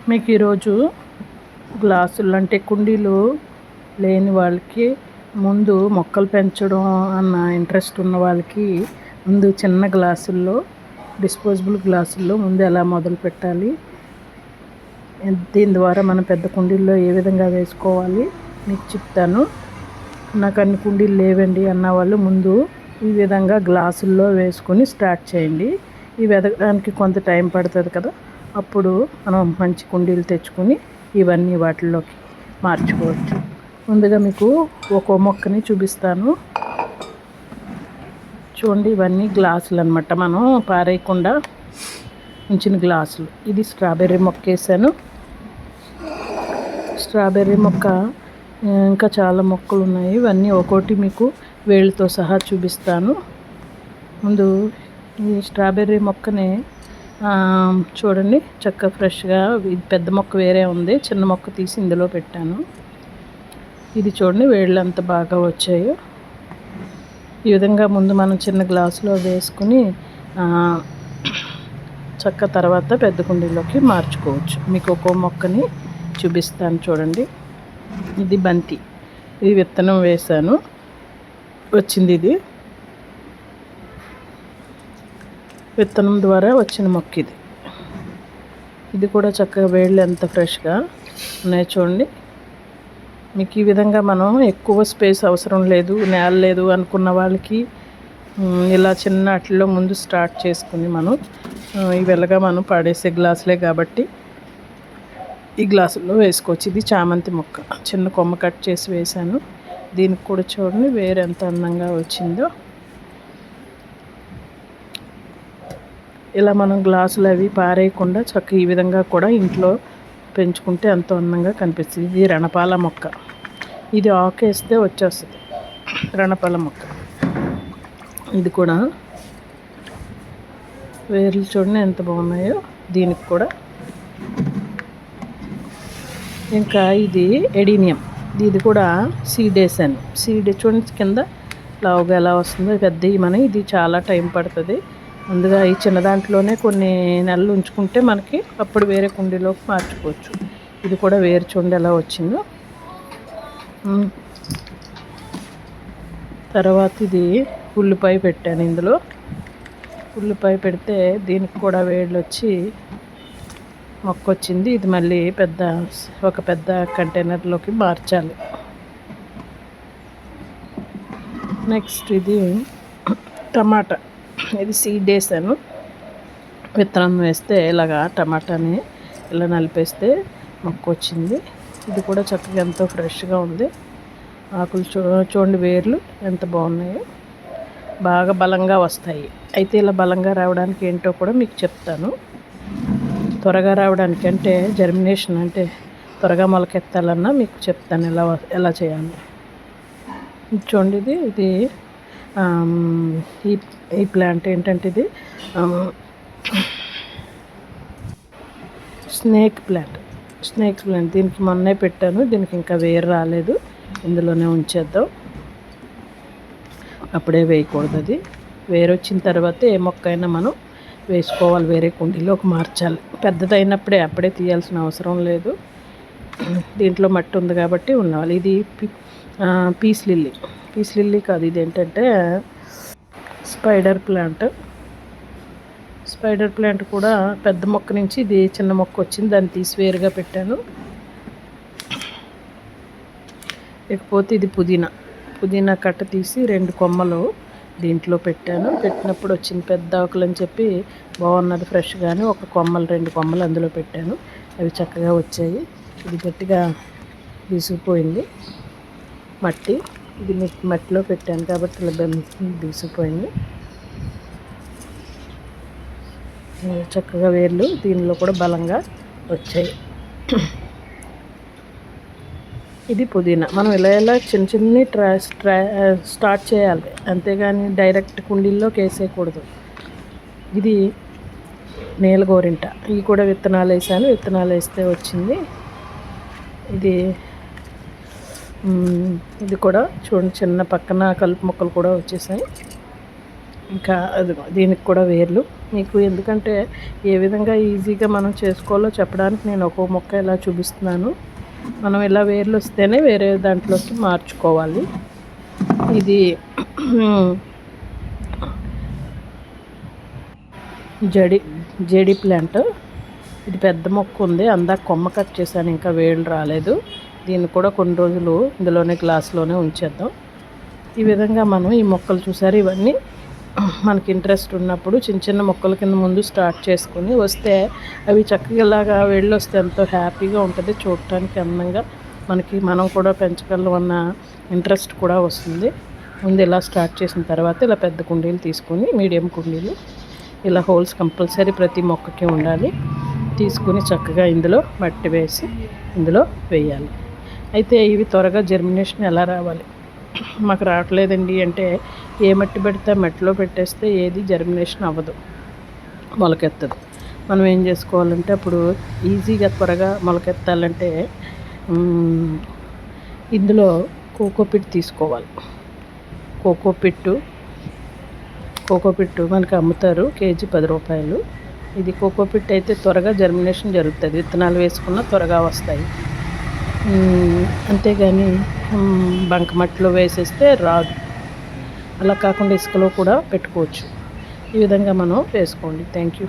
మీకు ఈరోజు గ్లాసులు అంటే కుండీలు లేని వాళ్ళకి ముందు మొక్కలు పెంచడం అన్న ఇంట్రెస్ట్ ఉన్న వాళ్ళకి ముందు చిన్న గ్లాసుల్లో డిస్పోజబుల్ గ్లాసుల్లో ముందు ఎలా మొదలు పెట్టాలి, దీని ద్వారా మనం పెద్ద కుండీల్లో ఏ విధంగా వేసుకోవాలి మీకు చెప్తాను. నాకు అన్ని కుండీలు లేవండి అన్న వాళ్ళు ముందు ఈ విధంగా గ్లాసుల్లో వేసుకొని స్టార్ట్ చేయండి. ఇవి ఎదగడానికి కొంత టైం పడుతుంది కదా, అప్పుడు మనం మంచి కుండీలు తెచ్చుకొని ఇవన్నీ వాటిల్లోకి మార్చుకోవచ్చు. ముందుగా మీకు ఒక్కో మొక్కని చూపిస్తాను చూడండి. ఇవన్నీ గ్లాసులు అన్నమాట, మనం పారేయకుండా ఉంచిన గ్లాసులు. ఇది స్ట్రాబెర్రీ మొక్క వేసాను. స్ట్రాబెర్రీ మొక్క ఇంకా చాలా మొక్కలు ఉన్నాయి. ఇవన్నీ ఒక్కోటి మీకు వేళ్ళతో సహా చూపిస్తాను. ముందు ఈ స్ట్రాబెర్రీ మొక్కని చూడండి, చక్కగా ఫ్రెష్గా. ఇది పెద్ద మొక్క వేరే ఉంది, చిన్న మొక్క తీసి ఇందులో పెట్టాను. ఇది చూడండి వేళ్ళు ఎంత బాగా వచ్చాయో. ఈ విధంగా ముందు మనం చిన్న గ్లాసులో వేసుకుని చక్క తర్వాత పెద్ద కుండీలోకి మార్చుకోవచ్చు. మీకు ఒక్కో మొక్కని చూపిస్తాను చూడండి. ఇది బంతి, ఇది విత్తనం వేసాను, వచ్చింది. ఇది విత్తనం ద్వారా వచ్చిన మొక్క. ఇది కూడా చక్కగా వేళ్ళు ఎంత ఫ్రెష్గా ఉన్నాయో చూడండి. మీకు ఈ విధంగా మనం ఎక్కువ స్పేస్ అవసరం లేదు, నేల లేదు అనుకున్న వాళ్ళకి ఇలా చిన్న వాటిల్లో ముందు స్టార్ట్ చేసుకుని మనం ఇవిలాగా మనం పాడేసే గ్లాసులే కాబట్టి ఈ గ్లాసుల్లో వేసుకోవచ్చు. ఇది చామంతి మొక్క, చిన్న కొమ్మ కట్ చేసి వేశాను. దీనికి కూడా చూడండి వేరు ఎంత అందంగా వచ్చిందో. ఇలా మనం గ్లాసులు అవి పారేయకుండా చక్కగా ఈ విధంగా కూడా ఇంట్లో పెంచుకుంటే ఎంతో అందంగా కనిపిస్తుంది. ఇది రణపాల మొక్క, ఇది ఆకేస్తే వచ్చేస్తుంది రణపాల మొక్క. ఇది కూడా వేర్లు చూడండి ఎంత బాగున్నాయో. దీనికి కూడా ఇంకా ఇది ఎడీనియం, ఇది కూడా సీడ్ వేసాను. సీడ్ చూడండి కింద లావుగా ఎలా వస్తుందో. పెద్దవి మనం ఇది చాలా టైం పడుతుంది. ముందుగా ఈ చిన్న దాంట్లోనే కొన్ని నెలలు ఉంచుకుంటే మనకి అప్పుడు వేరే కుండీలోకి మార్చుకోవచ్చు. ఇది కూడా వేరు చూడండి ఎలా వచ్చిందో. తర్వాత ఇది ఉల్లిపాయ పెట్టాను ఇందులో. ఉల్లిపాయ పెడితే దీనికి కూడా వేళ్ళు వచ్చి మొక్క వచ్చింది. ఇది మళ్ళీ ఒక పెద్ద కంటైనర్లోకి మార్చాలి. నెక్స్ట్ ఇది టమాటా, ఇది సీడ్ వేసాను. విత్తనం వేస్తే ఇలాగా టమాటాని ఇలా నలిపేస్తే మొక్క వచ్చింది. ఇది కూడా చక్కగా ఎంతో ఫ్రెష్గా ఉంది. ఆకులు చూడండి వేర్లు ఎంత బాగున్నాయో, బాగా బలంగా వస్తాయి. అయితే ఇలా బలంగా రావడానికి ఏంటో కూడా మీకు చెప్తాను. త్వరగా రావడానికి అంటే జర్మినేషన్ అంటే త్వరగా మొలకెత్తాలన్నా మీకు చెప్తాను ఎలా చేయాలి. చూడండి ఇది ఈ ప్లాంట్ ఏంటంటే ఇది స్నేక్ ప్లాంట్. దీనికి మొన్నే పెట్టాను. దీనికి ఇంకా వేరు రాలేదు, ఇందులోనే ఉంచేద్దాం. అప్పుడే వేయకూడదు, అది వేరు వచ్చిన తర్వాత ఏ మొక్క అయినా మనం వేసుకోవాలి, వేరే కుండీలోకి మార్చాలి. పెద్దదైనప్పుడే అప్పుడే తీయాల్సిన అవసరం లేదు. దీంట్లో మట్టి ఉంది కాబట్టి ఉన్నవాలి. ఇది పీస్ లిల్లీ కాదు, ఇది ఏంటంటే స్పైడర్ ప్లాంట్ కూడా పెద్ద మొక్క నుంచి ఇది చిన్న మొక్క వచ్చింది, దాన్ని తీసి వేరుగా పెట్టాను. ఇకపోతే ఇది పుదీనా కట్ట తీసి 2 కొమ్మలు దీంట్లో పెట్టాను. పెట్టినప్పుడు వచ్చింది పెద్ద ఆకులు అని చెప్పి బాగున్నది ఫ్రెష్గానే. 2 కొమ్మలు అందులో పెట్టాను, అవి చక్కగా వచ్చాయి. ఇది గట్టిగా బీసుకుపోయింది మట్టి, ఇది మట్టిలో పెట్టాను కాబట్టి ఇలా బీసుకుపోయింది. చక్కగా వేర్లు దీనిలో కూడా బలంగా వచ్చాయి. ఇది పుదీనా. మనం ఇలా చిన్న స్టార్ట్ చేయాలి, అంతేగాని డైరెక్ట్ కుండీల్లోకి వేసేయకూడదు. ఇది నీల గోరింట, ఇవి కూడా విత్తనాలు వేసాను. విత్తనాలు వేస్తే వచ్చింది. ఇది కూడా చూడండి చిన్న పక్కన కలుపు మొక్కలు కూడా వచ్చేసాయి. ఇంకా అది దీనికి కూడా వేర్లు మీకు ఎందుకంటే ఏ విధంగా ఈజీగా మనం చేసుకోవాలో చెప్పడానికి నేను ఒక్కో మొక్క ఇలా చూపిస్తున్నాను. మనం ఇలా వేర్లు వస్తేనే వేరే దాంట్లోకి మార్చుకోవాలి. ఇది జెడి ప్లాంట్. ఇది పెద్ద మొక్క ఉంది, అందాక కొమ్మ కట్ చేశాను, ఇంకా వేళ్ళు రాలేదు. దీన్ని కూడా కొన్ని రోజులు ఇందులోనే గ్లాస్లోనే ఉంచేద్దాం. ఈ విధంగా మనం ఈ మొక్కలు చూసారు, ఇవన్నీ మనకి ఇంట్రెస్ట్ ఉన్నప్పుడు చిన్న చిన్న మొక్కల కింద ముందు స్టార్ట్ చేసుకుని వస్తే అవి చక్కగా ఇలాగా వేళ్ళు వస్తే ఎంతో హ్యాపీగా ఉంటుంది, చూడటానికి అందంగా మనకి మనం కూడా పెంచగలం అన్న ఇంట్రెస్ట్ కూడా వస్తుంది. ముందు ఇలా స్టార్ట్ చేసిన తర్వాత ఇలా పెద్ద కుండీలు తీసుకుని, మీడియం కుండీలు, ఇలా హోల్స్ కంపల్సరీ ప్రతి మొక్కకి ఉండాలి, తీసుకుని చక్కగా ఇందులో మట్టి వేసి ఇందులో వేయాలి. అయితే ఇవి త్వరగా జర్మినేషన్ ఎలా రావాలి, మాకు రావట్లేదండి అంటే ఏ మట్టి పెడితే మట్టిలో పెట్టేస్తే ఏది జర్మినేషన్ అవ్వదు, మొలకెత్తదు. మనం ఏం చేసుకోవాలంటే అప్పుడు ఈజీగా త్వరగా మొలకెత్తాలంటే ఇందులో కోకోపిట్ తీసుకోవాలి. కోకోపిట్టు మనకు అమ్ముతారు, కేజీ 10 రూపాయలు. ఇది కోకోపిట్ అయితే త్వరగా జర్మినేషన్ జరుగుతుంది, విత్తనాలు వేసుకున్న త్వరగా వస్తాయి. అంతేగాని బంకమట్టిలో వేసేస్తే రాదు. అలా కాకుండా ఇసుకలో కూడా పెట్టుకోవచ్చు. ఈ విధంగా మనం వేసుకోండి. Thank you.